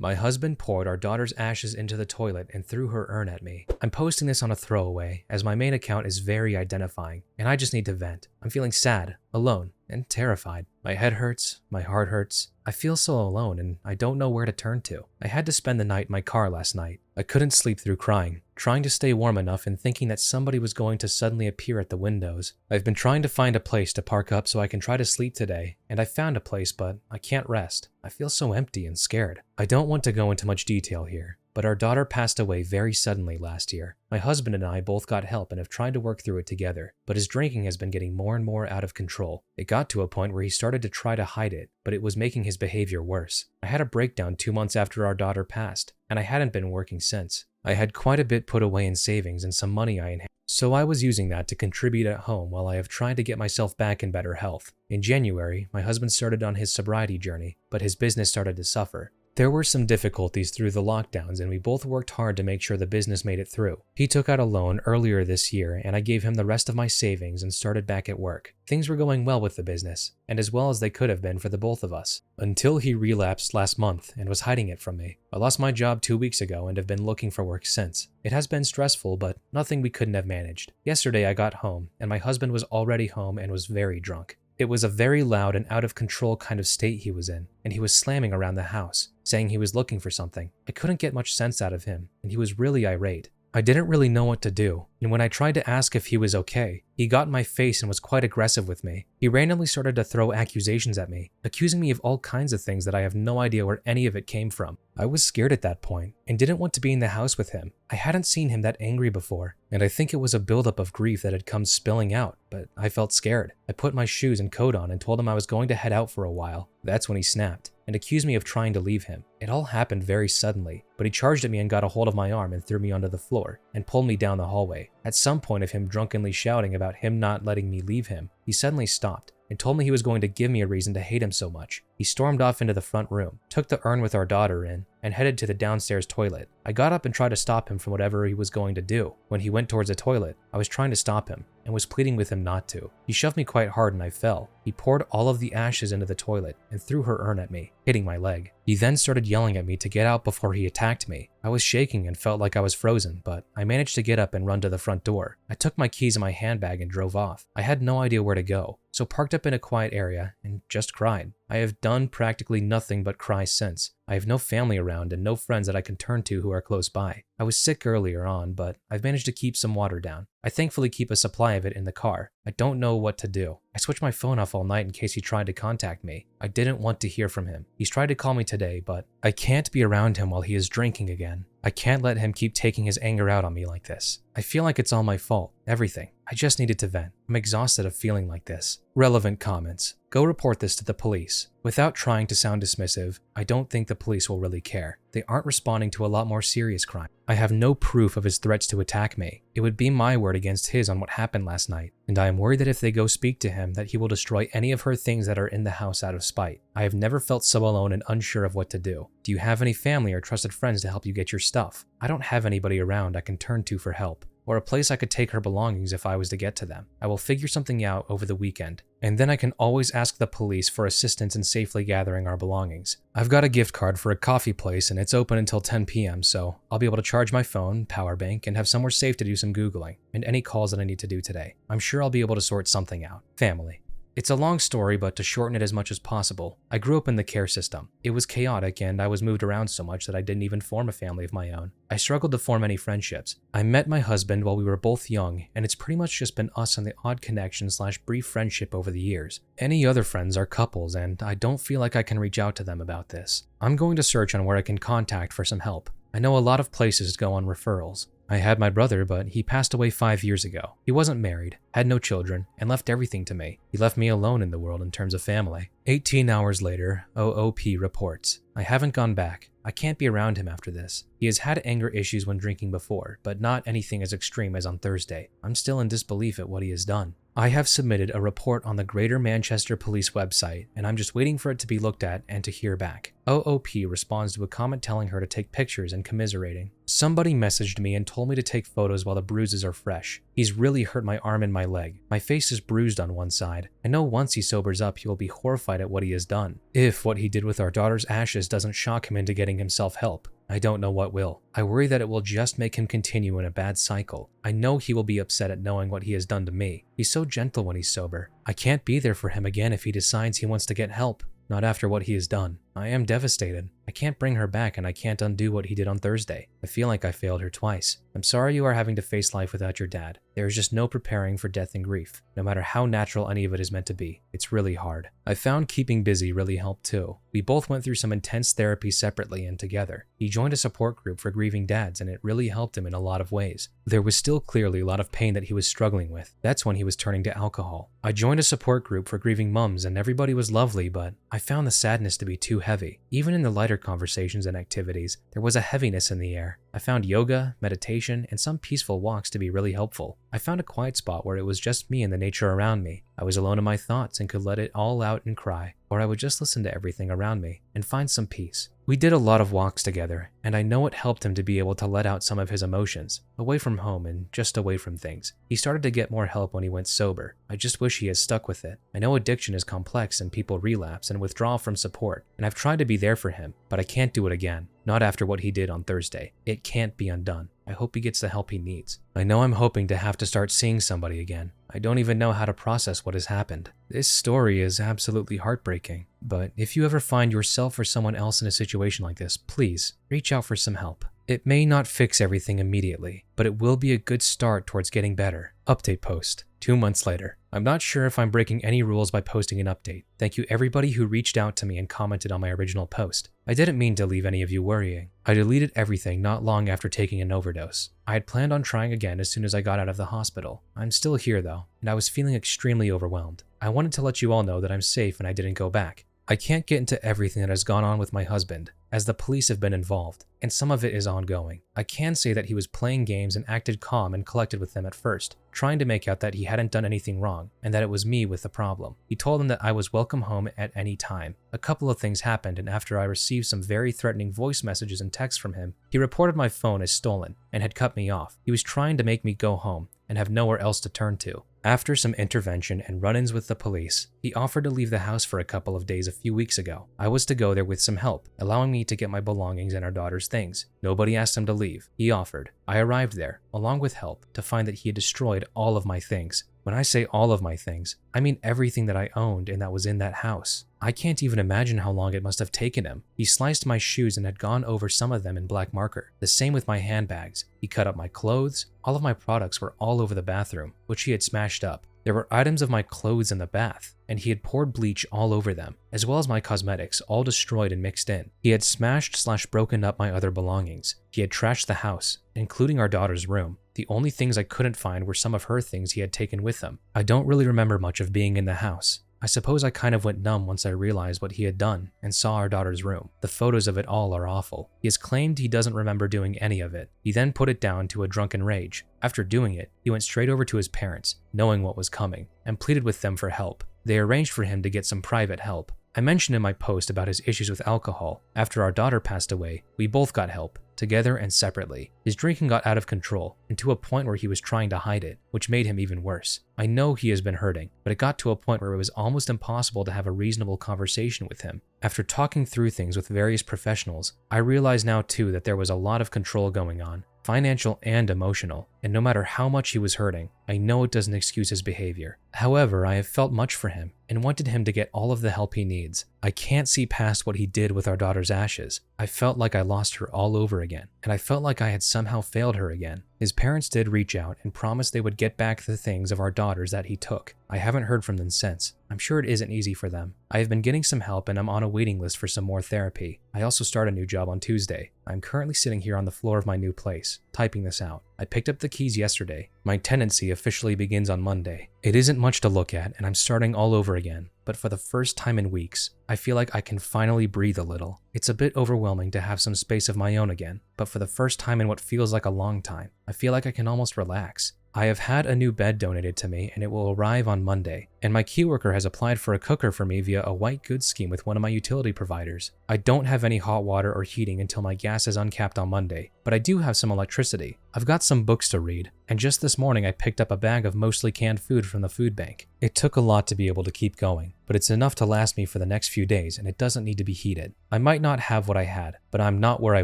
My husband poured our daughter's ashes into the toilet and threw her urn at me. I'm posting this on a throwaway, as my main account is very identifying, and I just need to vent. I'm feeling sad, alone, and terrified. My head hurts, my heart hurts. I feel so alone and I don't know where to turn to. I had to spend the night in my car last night. I couldn't sleep through crying, trying to stay warm enough and thinking that somebody was going to suddenly appear at the windows. I've been trying to find a place to park up so I can try to sleep today, and I found a place, but I can't rest. I feel so empty and scared. I don't want to go into much detail here, but our daughter passed away very suddenly last year. My husband and I both got help and have tried to work through it together, but his drinking has been getting more and more out of control. It got to a point where he started to try to hide it, but it was making his behavior worse. I had a breakdown 2 months after our daughter passed, and I hadn't been working since. I had quite a bit put away in savings and some money I inherited, so I was using that to contribute at home while I have tried to get myself back in better health. In January, my husband started on his sobriety journey, but his business started to suffer. There were some difficulties through the lockdowns, and we both worked hard to make sure the business made it through. He took out a loan earlier this year, and I gave him the rest of my savings and started back at work. Things were going well with the business, and as well as they could have been for the both of us, until he relapsed last month and was hiding it from me. I lost my job 2 weeks ago and have been looking for work since. It has been stressful, but nothing we couldn't have managed. Yesterday I got home, and my husband was already home and was very drunk. It was a very loud and out of control kind of state he was in, and he was slamming around the house, saying he was looking for something. I couldn't get much sense out of him, and he was really irate. I didn't really know what to do, and when I tried to ask if he was okay, he got in my face and was quite aggressive with me. He randomly started to throw accusations at me, accusing me of all kinds of things that I have no idea where any of it came from. I was scared at that point and didn't want to be in the house with him. I hadn't seen him that angry before, and I think it was a buildup of grief that had come spilling out, but I felt scared. I put my shoes and coat on and told him I was going to head out for a while. That's when he snapped and accused me of trying to leave him. It all happened very suddenly, but he charged at me and got a hold of my arm and threw me onto the floor and pulled me down the hallway. At some point of him drunkenly shouting about him not letting me leave him, he suddenly stopped and told me he was going to give me a reason to hate him so much. He stormed off into the front room, took the urn with our daughter in, and headed to the downstairs toilet. I got up and tried to stop him from whatever he was going to do. When he went towards the toilet, I was trying to stop him and was pleading with him not to. He shoved me quite hard and I fell. He poured all of the ashes into the toilet and threw her urn at me, hitting my leg. He then started yelling at me to get out before he attacked me. I was shaking and felt like I was frozen, but I managed to get up and run to the front door. I took my keys in my handbag and drove off. I had no idea where to go, so parked up in a quiet area and just cried. I have done practically nothing but cry since. I have no family around and no friends that I can turn to who are close by. I was sick earlier on, but I've managed to keep some water down. I thankfully keep a supply of it in the car. I don't know what to do. I switched my phone off all night in case he tried to contact me. I didn't want to hear from him. He's tried to call me today, but I can't be around him while he is drinking again. I can't let him keep taking his anger out on me like this. I feel like it's all my fault. Everything. I just needed to vent. I'm exhausted of feeling like this. Relevant comments. Go report this to the police. Without trying to sound dismissive, I don't think the police will really care. They aren't responding to a lot more serious crime. I have no proof of his threats to attack me. It would be my word against his on what happened last night, and I am worried that if they go speak to him, that he will destroy any of her things that are in the house out of spite. I have never felt so alone and unsure of what to do. Do you have any family or trusted friends to help you get your stuff? I don't have anybody around I can turn to for help, or a place I could take her belongings if I was to get to them. I will figure something out over the weekend, and then I can always ask the police for assistance in safely gathering our belongings. I've got a gift card for a coffee place and it's open until 10 p.m, so I'll be able to charge my phone, power bank, and have somewhere safe to do some Googling, and any calls that I need to do today. I'm sure I'll be able to sort something out. Family. It's a long story, but to shorten it as much as possible, I grew up in the care system. It was chaotic and I was moved around so much that I didn't even form a family of my own. I struggled to form any friendships. I met my husband while we were both young, and it's pretty much just been us and the odd connection / brief friendship over the years. Any other friends are couples, and I don't feel like I can reach out to them about this. I'm going to search on where I can contact for some help. I know a lot of places go on referrals. I had my brother, but he passed away 5 years ago. He wasn't married, had no children, and left everything to me. He left me alone in the world in terms of family. 18 hours later, OOP reports. I haven't gone back. I can't be around him after this. He has had anger issues when drinking before, but not anything as extreme as on Thursday. I'm still in disbelief at what he has done. I have submitted a report on the Greater Manchester Police website, and I'm just waiting for it to be looked at and to hear back. OOP responds to a comment telling her to take pictures and commiserating. Somebody messaged me and told me to take photos while the bruises are fresh. He's really hurt my arm and my leg. My face is bruised on one side. I know once he sobers up, he will be horrified at what he has done. If what he did with our daughter's ashes doesn't shock him into getting himself help, I don't know what will. I worry that it will just make him continue in a bad cycle. I know he will be upset at knowing what he has done to me. He's so gentle when he's sober. I can't be there for him again if he decides he wants to get help. Not after what he has done. I am devastated. I can't bring her back and I can't undo what he did on Thursday. I feel like I failed her twice. I'm sorry you are having to face life without your dad. There is just no preparing for death and grief, no matter how natural any of it is meant to be. It's really hard. I found keeping busy really helped too. We both went through some intense therapy separately and together. He joined a support group for grieving dads and it really helped him in a lot of ways. There was still clearly a lot of pain that he was struggling with. That's when he was turning to alcohol. I joined a support group for grieving mums and everybody was lovely, but I found the sadness to be too heavy. Even in the lighter conversations and activities, there was a heaviness in the air. I found yoga, meditation, and some peaceful walks to be really helpful. I found a quiet spot where it was just me and the nature around me. I was alone in my thoughts and could let it all out and cry, or I would just listen to everything around me and find some peace. We did a lot of walks together, and I know it helped him to be able to let out some of his emotions, away from home and just away from things. He started to get more help when he went sober. I just wish he had stuck with it. I know addiction is complex and people relapse and withdraw from support, and I've tried to be there for him, but I can't do it again. Not after what he did on Thursday. It can't be undone. I hope he gets the help he needs. I know I'm hoping to have to start seeing somebody again. I don't even know how to process what has happened. This story is absolutely heartbreaking, but if you ever find yourself or someone else in a situation like this, please reach out for some help. It may not fix everything immediately, but it will be a good start towards getting better. Update post. 2 months later. I'm not sure if I'm breaking any rules by posting an update. Thank you everybody who reached out to me and commented on my original post. I didn't mean to leave any of you worrying. I deleted everything not long after taking an overdose. I had planned on trying again as soon as I got out of the hospital. I'm still here though, and I was feeling extremely overwhelmed. I wanted to let you all know that I'm safe and I didn't go back. I can't get into everything that has gone on with my husband, as the police have been involved, and some of it is ongoing. I can say that he was playing games and acted calm and collected with them at first, trying to make out that he hadn't done anything wrong, and that it was me with the problem. He told them that I was welcome home at any time. A couple of things happened, and after I received some very threatening voice messages and texts from him, he reported my phone as stolen, and had cut me off. He was trying to make me go home, and have nowhere else to turn to. After some intervention and run-ins with the police, he offered to leave the house for a couple of days a few weeks ago. I was to go there with some help, allowing me to get my belongings and our daughter's things. Nobody asked him to leave. He offered. I arrived there, along with help, to find that he had destroyed all of my things. When I say all of my things, I mean everything that I owned and that was in that house. I can't even imagine how long it must have taken him. He sliced my shoes and had gone over some of them in black marker. The same with my handbags. He cut up my clothes. All of my products were all over the bathroom, which he had smashed up. There were items of my clothes in the bath, and he had poured bleach all over them, as well as my cosmetics, all destroyed and mixed in. He had smashed/broken up my other belongings. He had trashed the house, including our daughter's room. The only things I couldn't find were some of her things he had taken with him. I don't really remember much of being in the house. I suppose I kind of went numb once I realized what he had done and saw our daughter's room. The photos of it all are awful. He has claimed he doesn't remember doing any of it. He then put it down to a drunken rage. After doing it, he went straight over to his parents, knowing what was coming, and pleaded with them for help. They arranged for him to get some private help. I mentioned in my post about his issues with alcohol. After our daughter passed away, we both got help, together and separately. His drinking got out of control, and to a point where he was trying to hide it, which made him even worse. I know he has been hurting, but it got to a point where it was almost impossible to have a reasonable conversation with him. After talking through things with various professionals, I realize now too that there was a lot of control going on, financial and emotional, and no matter how much he was hurting, I know it doesn't excuse his behavior. However, I have felt much for him and wanted him to get all of the help he needs. I can't see past what he did with our daughter's ashes. I felt like I lost her all over again, and I felt like I had somehow failed her again. His parents did reach out and promised they would get back the things of our daughters that he took. I haven't heard from them since. I'm sure it isn't easy for them. I have been getting some help and I'm on a waiting list for some more therapy. I also start a new job on Tuesday. I'm currently sitting here on the floor of my new place, typing this out. I picked up the keys yesterday. My tenancy officially begins on Monday. It isn't much to look at and I'm starting all over again, but for the first time in weeks, I feel like I can finally breathe a little. It's a bit overwhelming to have some space of my own again, but for the first time in what feels like a long time, I feel like I can almost relax. I have had a new bed donated to me and it will arrive on Monday. And my coworker has applied for a cooker for me via a white goods scheme with one of my utility providers. I don't have any hot water or heating until my gas is uncapped on Monday, but I do have some electricity. I've got some books to read, and just this morning I picked up a bag of mostly canned food from the food bank. It took a lot to be able to keep going, but it's enough to last me for the next few days, and it doesn't need to be heated. I might not have what I had, but I'm not where I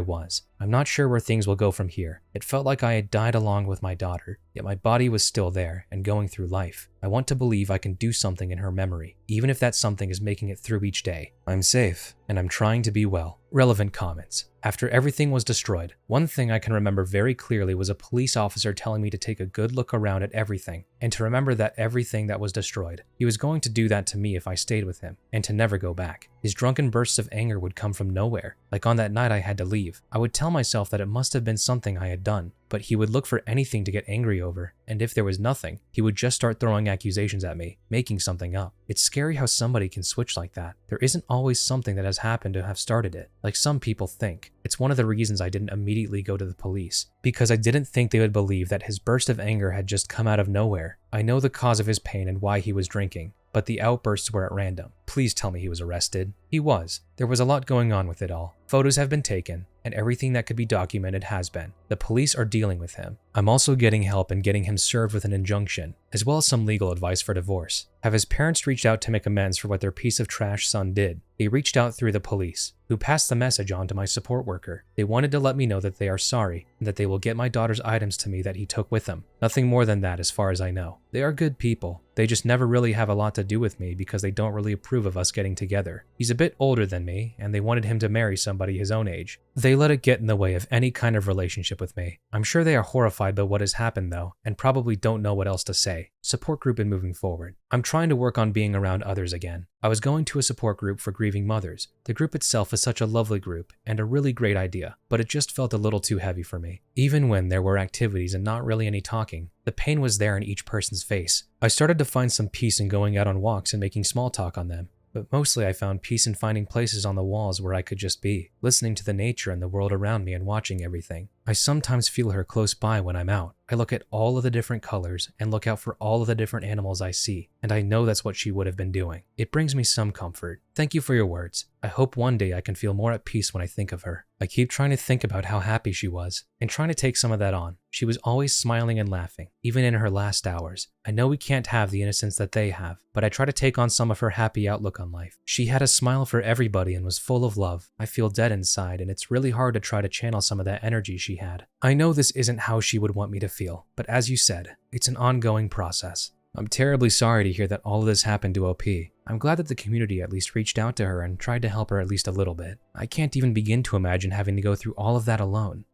was. I'm not sure where things will go from here. It felt like I had died along with my daughter, yet my body was still there and going through life. I want to believe I can do something in her memory, even if that something is making it through each day. I'm safe, and I'm trying to be well. Relevant comments. After everything was destroyed, one thing I can remember very clearly was a police officer telling me to take a good look around at everything, and to remember that everything that was destroyed. He was going to do that to me if I stayed with him, and to never go back. His drunken bursts of anger would come from nowhere. Like on that night I had to leave, I would tell myself that it must have been something I had done, but he would look for anything to get angry over, and if there was nothing, he would just start throwing accusations at me, making something up. It's scary how somebody can switch like that. There isn't always something that has happened to have started it, like some people think. It's one of the reasons I didn't immediately go to the police, because I didn't think they would believe that his burst of anger had just come out of nowhere. I know the cause of his pain and why he was drinking, but the outbursts were at random. Please tell me he was arrested. He was. There was a lot going on with it all. Photos have been taken, and everything that could be documented has been. The police are dealing with him. I'm also getting help and getting him served with an injunction, as well as some legal advice for divorce. Have his parents reached out to make amends for what their piece of trash son did? They reached out through the police, who passed the message on to my support worker. They wanted to let me know that they are sorry, and that they will get my daughter's items to me that he took with him. Nothing more than that as far as I know. They are good people. They just never really have a lot to do with me because they don't really approve of us getting together. He's a bit older than me, and they wanted him to marry somebody his own age. They let it get in the way of any kind of relationship with me. I'm sure they are horrified by what has happened though, and probably don't know what else to say. Support group and moving forward. I'm trying to work on being around others again. I was going to a support group for grieving mothers. The group itself is such a lovely group and a really great idea, but it just felt a little too heavy for me. Even when there were activities and not really any talking, the pain was there in each person's face. I started to find some peace in going out on walks and making small talk on them. But mostly I found peace in finding places on the walls where I could just be, listening to the nature and the world around me and watching everything. I sometimes feel her close by when I'm out. I look at all of the different colors and look out for all of the different animals I see, and I know that's what she would have been doing. It brings me some comfort. Thank you for your words. I hope one day I can feel more at peace when I think of her. I keep trying to think about how happy she was, and trying to take some of that on. She was always smiling and laughing, even in her last hours. I know we can't have the innocence that they have, but I try to take on some of her happy outlook on life. She had a smile for everybody and was full of love. I feel dead inside, and it's really hard to try to channel some of that energy she had. I know this isn't how she would want me to feel, but as you said, it's an ongoing process. I'm terribly sorry to hear that all of this happened to OP. I'm glad that the community at least reached out to her and tried to help her at least a little bit. I can't even begin to imagine having to go through all of that alone.